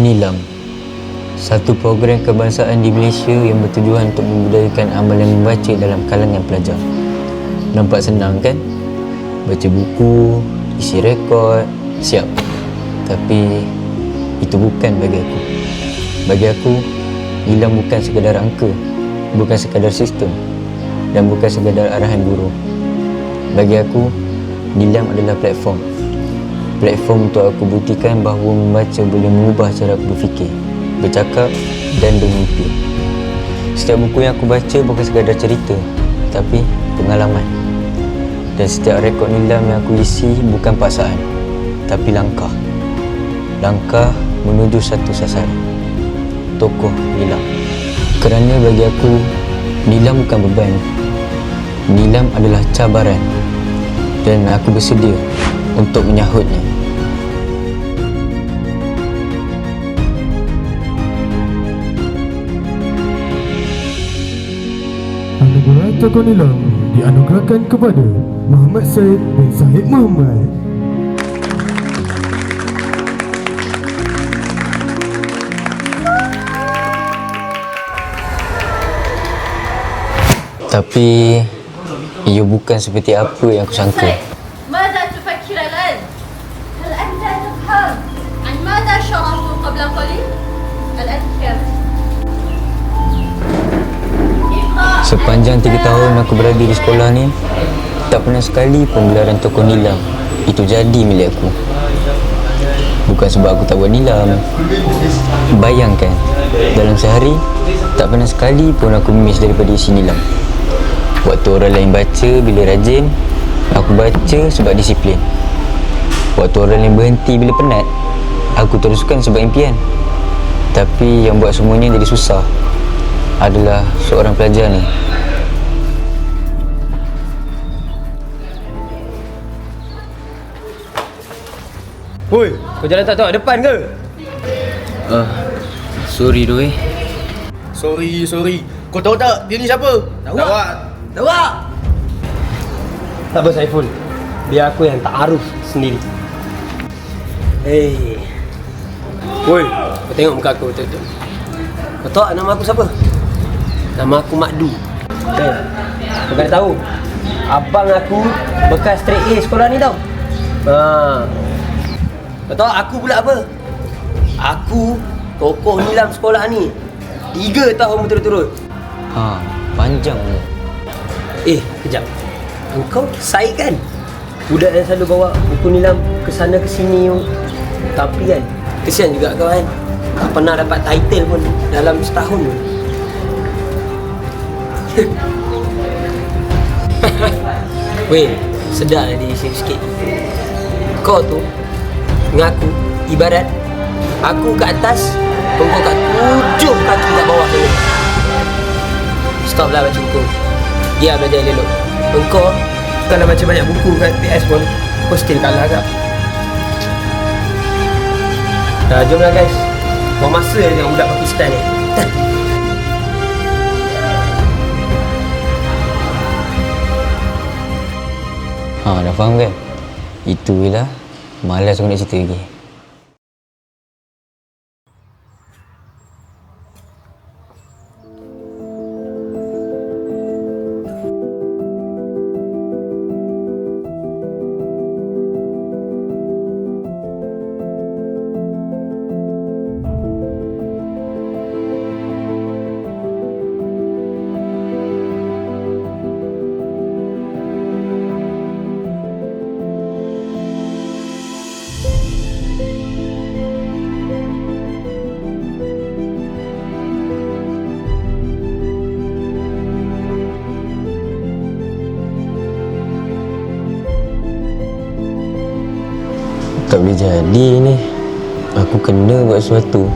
Nilam, satu program kebangsaan di Malaysia yang bertujuan untuk membudayakan amalan membaca dalam kalangan pelajar. Nampak senang kan? Baca buku, isi rekod, siap. Tapi itu bukan bagi aku. Bagi aku, Nilam bukan sekadar angka, bukan sekadar sistem, dan bukan sekadar arahan guru. Bagi aku, Nilam adalah platform. Platform untuk aku buktikan bahawa membaca boleh mengubah cara aku berfikir, bercakap dan bermimpi. Setiap buku yang aku baca bukan sekadar cerita, tapi pengalaman. Dan setiap rekod Nilam yang aku isi bukan paksaan, tapi langkah. Langkah menuju satu sasaran. Tokoh Nilam. Kerana bagi aku, Nilam bukan beban. Nilam adalah cabaran. Dan aku bersedia untuk menyahutnya. Anugerah Tokoh Nilam dianugerahkan kepada Muhammad Said bin Zahid Muhammad. Tapi ia bukan seperti apa yang aku sangka. ماذا تفكر الآن؟ هل أنت تفهم عن ماذا شرحت قبل قليل؟ الآن كم؟ Sepanjang 3 tahun aku berada di sekolah ni, tak pernah sekali pun gelaran Tokoh Nilam itu jadi milik aku. Bukan sebab aku tak buat nilam. Bayangkan, dalam sehari tak pernah sekali pun aku miss daripada isi nilam. Waktu orang lain baca bila rajin, aku baca sebab disiplin. Waktu orang lain berhenti bila penat, aku teruskan sebab impian. Tapi yang buat semuanya jadi susah adalah seorang pelajar ni. Woi, kau jalan tak tengok depan ke? Sorry Doi. Sorry. Kau tahu tak dia ni siapa? Tahu. Tak apa Saiful. Biar aku yang ta'aruf sendiri. Woi, kau tengok muka aku betul-betul. Kau tahu nama aku siapa? Nama aku Makdu. Kau kena tahu, abang aku bekas straight A sekolah ni tau. Kau tahu aku pula apa? Aku tokoh nilam sekolah ni 3 tahun berturut-turut. Panjang ni. Kejap. Engkau Said kan? Budak yang selalu bawa buku nilam ke sana ke sini. Tapi kan, kesian juga kau kan. Tak pernah dapat title pun dalam setahun pun. Weh, sedar diri sikit. Kau tu dengan aku ibarat aku kat atas, engkau kat 7 kaki kat bawah tu. Stoplah baca buku. Dia belajar elok. Engkau kalau baca banyak buku kat PS pun, kau still kalah kak. Jomlah guys. Buang masa dengan budak Pakistan ni. Dah faham kan? Itu je lah. Malas aku nak cerita lagi. Tak boleh jadi ni. Aku kena buat sesuatu.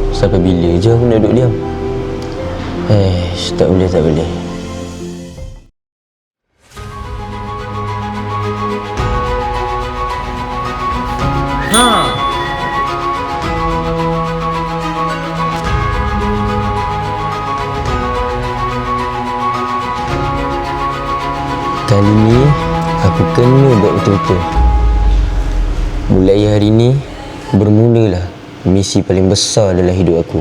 Sampai bila je aku nak duduk diam? Tak boleh. Kali ni aku kena buat betul-betul. Mulai hari ni bermulalah misi paling besar dalam hidup aku.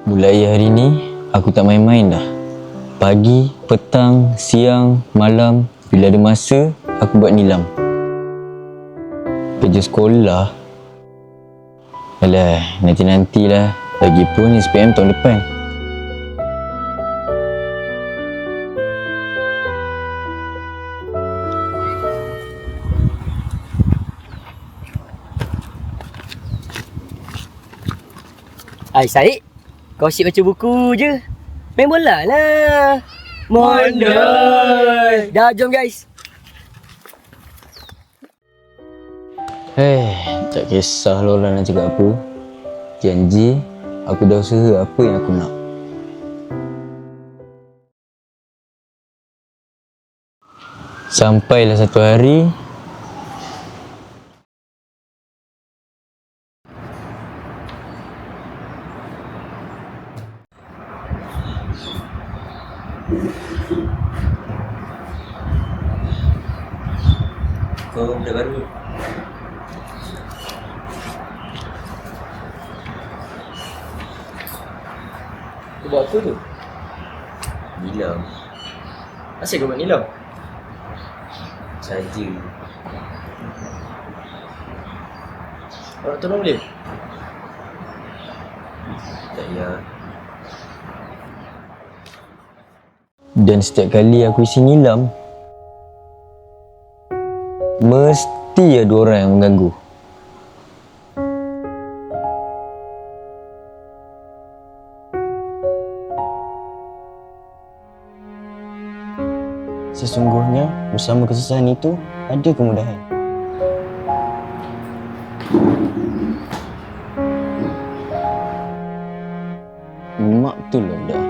Mulai hari ni, aku tak main-main dah. Pagi, petang, siang, malam, bila ada masa, aku buat nilam. Kerja sekolah? Alah, nanti-nantilah. Lagipun SPM tahun depan. Hai Syed, kau asyik baca buku je. Main bola lah. Mondoi. Dah jom guys. Tak kisah lah orang nak cakap apa. Janji, aku dah usaha apa yang aku nak. Sampailah satu hari, Kau dah baru. Kau buat apa tu? Nilam. Asyik kau buat nilam? Saja. Kau nak tolong boleh? Tak payah. dan setiap kali aku isi nilam, mesti ada orang yang mengganggu. Sesungguhnya, bersama kesusahan itu, ada kemudahan. Mak betul lah dah.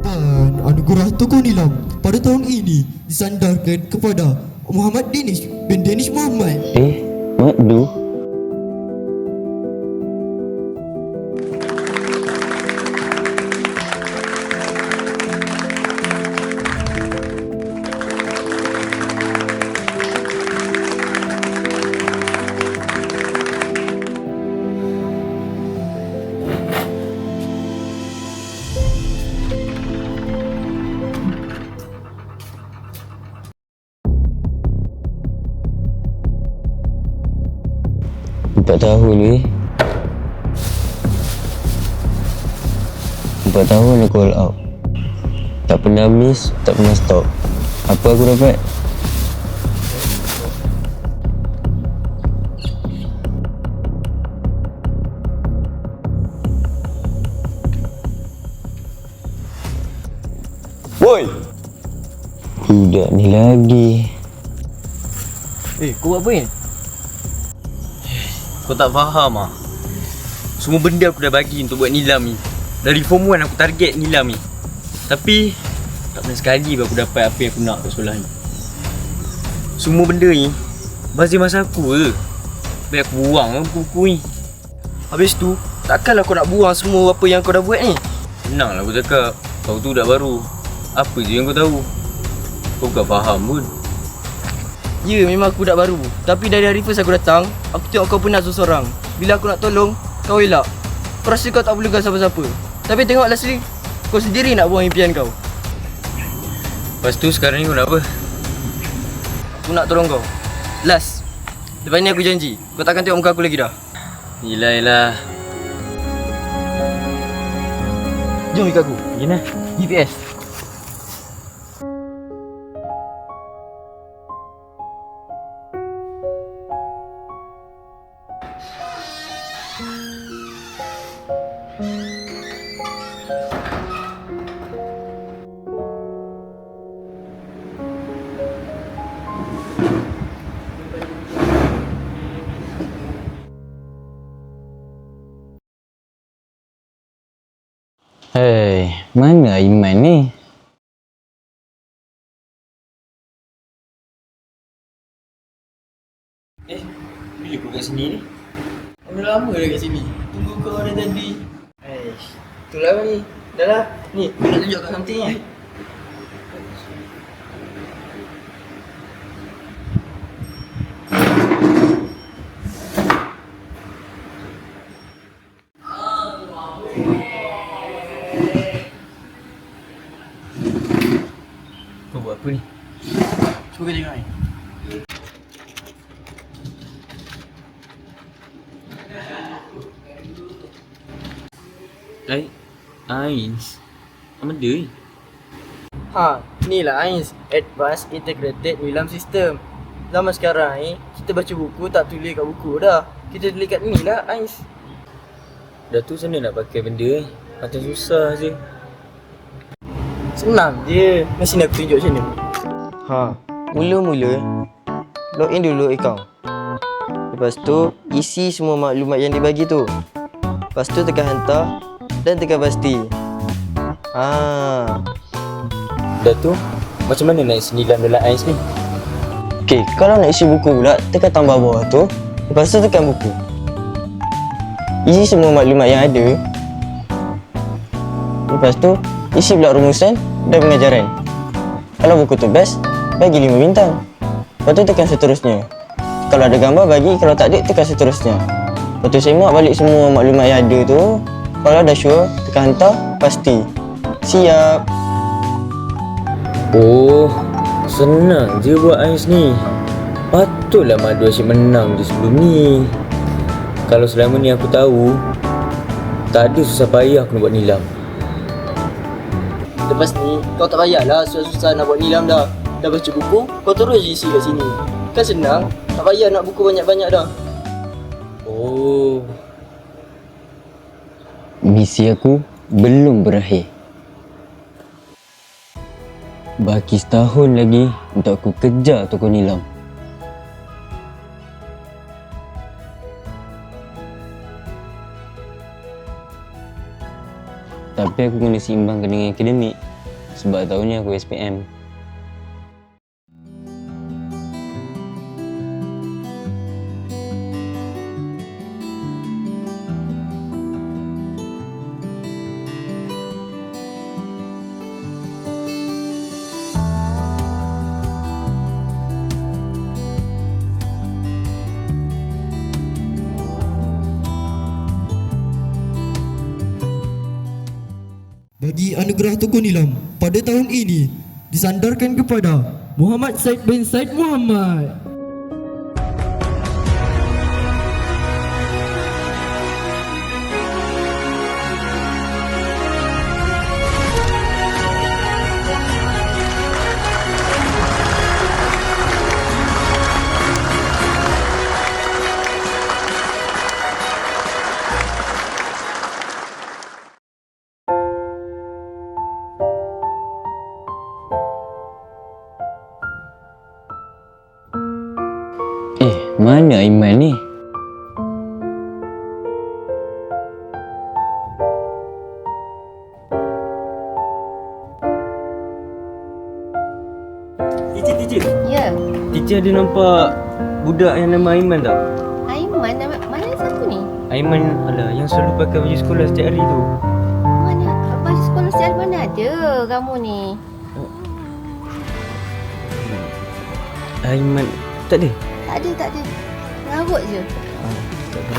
Dan anugerah tokoh nilam pada tahun ini disandarkan kepada Muhammad Danish bin Danish Muhammad. Mak Du? Empat tahun weh. 4 tahun aku all out. Tak pernah miss, tak pernah stop. Apa aku dapat? Woi! Budak ni lagi. Kau buat apa ni? Kau tak faham ah. Semua benda aku dah bagi untuk buat nilam ni. Dari form 1 aku target nilam ni. Tapi tak pernah sekali aku dapat apa yang aku nak kat sekolah ni. Semua benda ni bazir masa aku je. Biar aku buang lah buku-buku ni. Habis tu, takkanlah kau nak buang semua apa yang kau dah buat ni? Senang lah aku cakap. Kau tu dah baru. Apa je yang kau tahu? Kau bukan faham pun. Ya, memang aku dah baru. Tapi dari hari first aku datang, aku tengok kau penat seorang. Bila aku nak tolong, kau elak. Kau rasa kau tak perlukan siapa-siapa. Tapi tengok Leslie, kau sendiri nak buang impian kau. Lepas tu sekarang ni kau nak apa? Aku nak tolong kau. Last, lepas ni aku janji, kau takkan tengok muka aku lagi dah. Yelah. Jom ikut aku. Gina. GPS. Hei, mana Aiman ni? Bila kau kat sini ni? Dah lama dah kat sini. Tunggu kau dari tadi. Itulah ni. Dah lah. Ni, aku nak tunjuk kat something ni. Kau buat apa ni? Cuba kau tengok ni. Ains. Apa dia? Ni lah AINS, Advanced Integrated Nilam System. Zaman sekarang ni, kita baca buku tak tulis kat buku dah. Kita tulis kat ni lah AINS. Dah tu sana nak pakai benda ni. Macam susah je. Senang je. Mesin aku tunjuk macam mana. Mula-mula login dulu akaun. Lepas tu isi semua maklumat yang dibagi tu. Lepas tu tekan hantar dan tekan pasti. Dah tu, macam mana nak isi nilam dalam AINS ni? Okey, kalau nak isi buku pula, tekan tambah bawah tu. Lepas tu tekan buku. Isi semua maklumat yang ada. Lepas tu, isi pula rumusan dan pengajaran. Kalau buku tu best, bagi 5 bintang. Lepas tu tekan seterusnya. Kalau ada gambar bagi, kalau tak ada, tekan seterusnya. Lepas tu semak balik semua maklumat yang ada tu. Kalau dah sure, tekan hantar, pasti. Siap. Oh, senang je buat AINS ni. Patutlah Madu asyik menang je sebelum ni. Kalau selama ni aku tahu, tak ada susah payah aku nak buat nilam. Lepas ni, kau tak payahlah susah-susah nak buat nilam dah. Dah baca buku, kau terus je isi kat sini. Kan senang, tak payah nak buku banyak-banyak dah. Oh, Misi aku belum berakhir. Baki setahun lagi untuk aku kejar tokoh nilam. Tapi aku kena seimbangkan dengan akademik sebab tahun ni aku SPM. Bagi anugerah tokoh nilam pada tahun ini disandarkan kepada Muhammad Said bin Said Muhammad. Mana Aiman ni? teacher. Ya. Teacher ada nampak budak yang nama Aiman tak? Aiman, mana satu ni? Aiman, alah, yang selalu pakai baju sekolah setiap hari tu. Mana baju sekolah setiap mana ada kamu ni? Aiman, tak ada? Tak ada. Rambut je. Tak ada.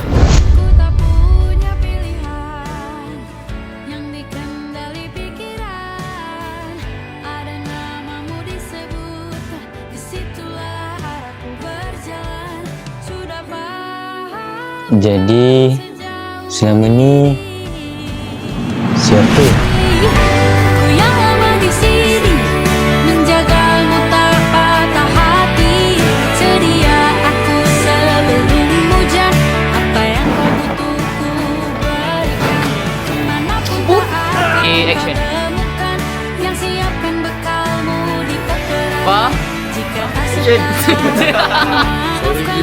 Ku tak punya pilihan yang dikendali pikiran. Ada namamu disebutkan, disitulah arahku berjalan. Sudah paham Jadi selama ni siapa?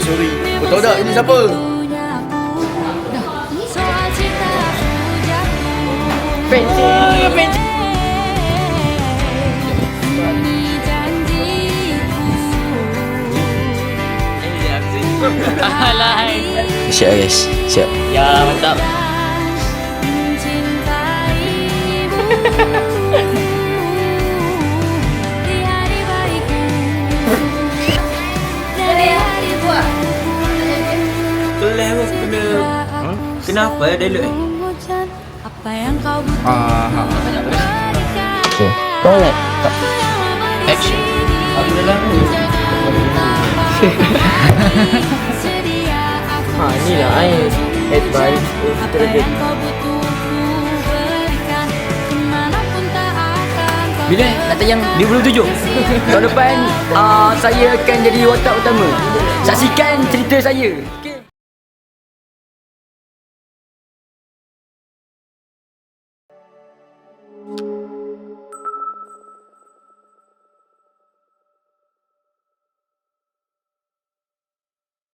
Sorry. Kau tahu tak ini siapa? Soal cinta pujaku. Fancy. Ini janjiku. Siap guys, siap. Ya, mantap. Mencintaimu di hari baikku, dari hari Kelas aku kena. Kenapa ya dialog hujan, apa yang kau butuh berikan. Okay. Tolak. Action. Aku dah lama. Sedia aku Ni lah advice apa yang kau butuh ku berikan, kemanapun tak akan kau Bila nak tayang 27? Tahun depan saya akan jadi watak utama. Saksikan cerita saya.